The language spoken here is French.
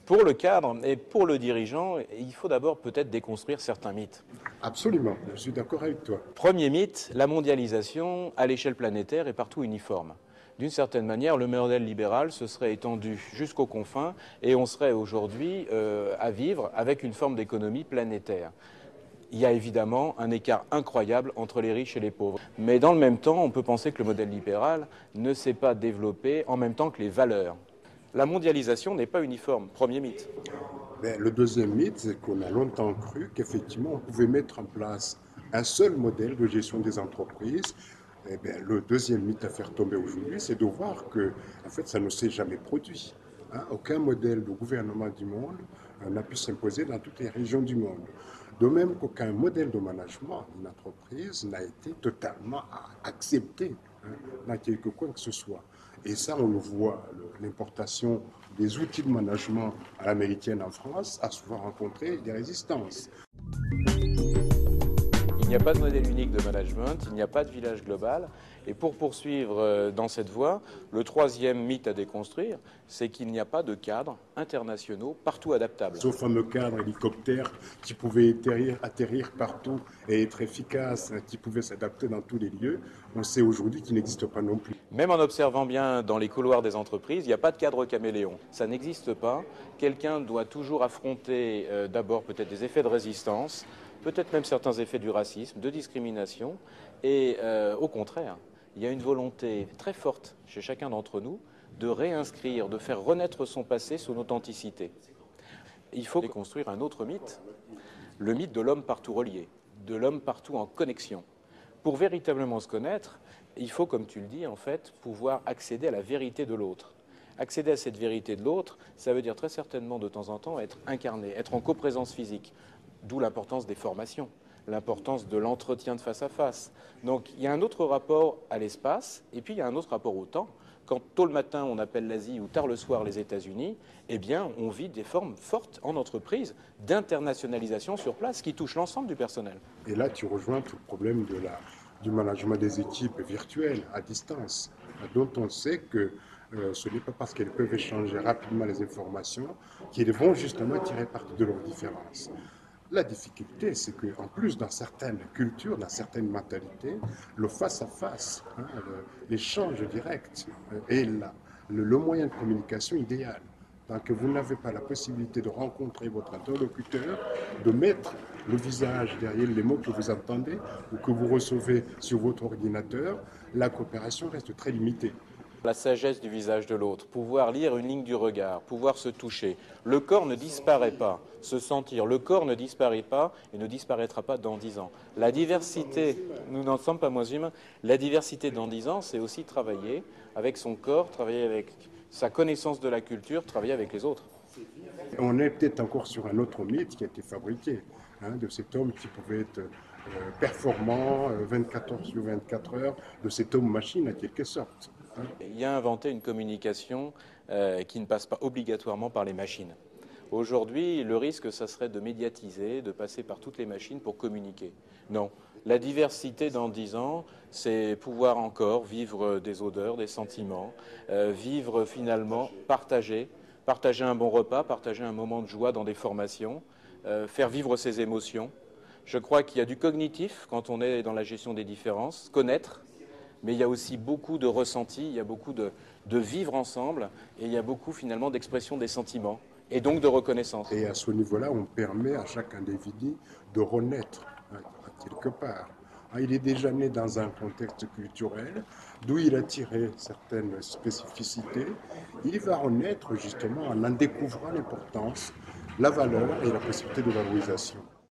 Pour le cadre et pour le dirigeant, il faut d'abord peut-être déconstruire certains mythes. Absolument, je suis d'accord avec toi. Premier mythe, la mondialisation à l'échelle planétaire est partout uniforme. D'une certaine manière, le modèle libéral se serait étendu jusqu'aux confins et on serait aujourd'hui à vivre avec une forme d'économie planétaire. Il y a évidemment un écart incroyable entre les riches et les pauvres. Mais dans le même temps, on peut penser que le modèle libéral ne s'est pas développé en même temps que les valeurs. La mondialisation n'est pas uniforme, premier mythe. Mais le deuxième mythe, c'est qu'on a longtemps cru qu'effectivement on pouvait mettre en place un seul modèle de gestion des entreprises. Eh bien, le deuxième mythe à faire tomber aujourd'hui, c'est de voir que en fait, ça ne s'est jamais produit. Hein. Aucun modèle de gouvernement du monde n'a pu s'imposer dans toutes les régions du monde. De même qu'aucun modèle de management d'une entreprise n'a été totalement accepté dans quelque coin que ce soit. Et ça, on le voit, l'importation des outils de management à l'américaine en France a souvent rencontré des résistances. Il n'y a pas de modèle unique de management, il n'y a pas de village global. Et pour poursuivre dans cette voie, le troisième mythe à déconstruire, c'est qu'il n'y a pas de cadres internationaux partout adaptables. Ce fameux cadre hélicoptère qui pouvait atterrir partout et être efficace, qui pouvait s'adapter dans tous les lieux, on sait aujourd'hui qu'il n'existe pas non plus. Même en observant bien dans les couloirs des entreprises, il n'y a pas de cadre caméléon. Ça n'existe pas. Quelqu'un doit toujours affronter d'abord peut-être des effets de résistance, peut-être même certains effets du racisme, de discrimination. Et au contraire, il y a une volonté très forte chez chacun d'entre nous de réinscrire, de faire renaître son passé, son authenticité. Il faut construire un autre mythe, le mythe de l'homme partout relié, de l'homme partout en connexion. Pour véritablement se connaître, il faut, comme tu le dis, en fait, pouvoir accéder à la vérité de l'autre. Accéder à cette vérité de l'autre, ça veut dire très certainement de temps en temps être incarné, être en coprésence physique, d'où l'importance des formations, l'importance de l'entretien de face à face. Donc il y a un autre rapport à l'espace, et puis il y a un autre rapport au temps. Quand tôt le matin on appelle l'Asie ou tard le soir les États-Unis, eh bien on vit des formes fortes en entreprise d'internationalisation sur place qui touchent l'ensemble du personnel. Et là tu rejoins tout le problème du management des équipes virtuelles à distance, dont on sait que ce n'est pas parce qu'elles peuvent échanger rapidement les informations qu'elles vont justement tirer parti de leurs différences. La difficulté, c'est qu'en plus, dans certaines cultures, dans certaines mentalités, le face-à-face, l'échange direct est le moyen de communication idéal. Tant que vous n'avez pas la possibilité de rencontrer votre interlocuteur, de mettre le visage derrière les mots que vous entendez ou que vous recevez sur votre ordinateur, la coopération reste très limitée. La sagesse du visage de l'autre, pouvoir lire une ligne du regard, pouvoir se toucher. Le corps ne disparaît pas, se sentir, le corps ne disparaît pas et ne disparaîtra pas dans 10 ans. La diversité, nous n'en sommes pas moins humains, la diversité dans 10 ans, c'est aussi travailler avec son corps, travailler avec sa connaissance de la culture, travailler avec les autres. On est peut-être encore sur un autre mythe qui a été fabriqué, de cet homme qui pouvait être performant 24 heures sur 24 heures, de cet homme-machine en quelque sorte. Il y a inventé une communication qui ne passe pas obligatoirement par les machines. Aujourd'hui, le risque, ça serait de médiatiser, de passer par toutes les machines pour communiquer. Non. La diversité dans 10 ans, c'est pouvoir encore vivre des odeurs, des sentiments, vivre finalement, partager un bon repas, partager un moment de joie dans des formations, faire vivre ses émotions. Je crois qu'il y a du cognitif quand on est dans la gestion des différences, connaître, mais il y a aussi beaucoup de ressentis, il y a beaucoup de vivre ensemble, et il y a beaucoup finalement d'expression des sentiments, et donc de reconnaissance. Et à ce niveau-là, on permet à chaque individu de renaître quelque part. Il est déjà né dans un contexte culturel, d'où il a tiré certaines spécificités. Il va renaître justement en découvrant l'importance, la valeur et la possibilité de valorisation.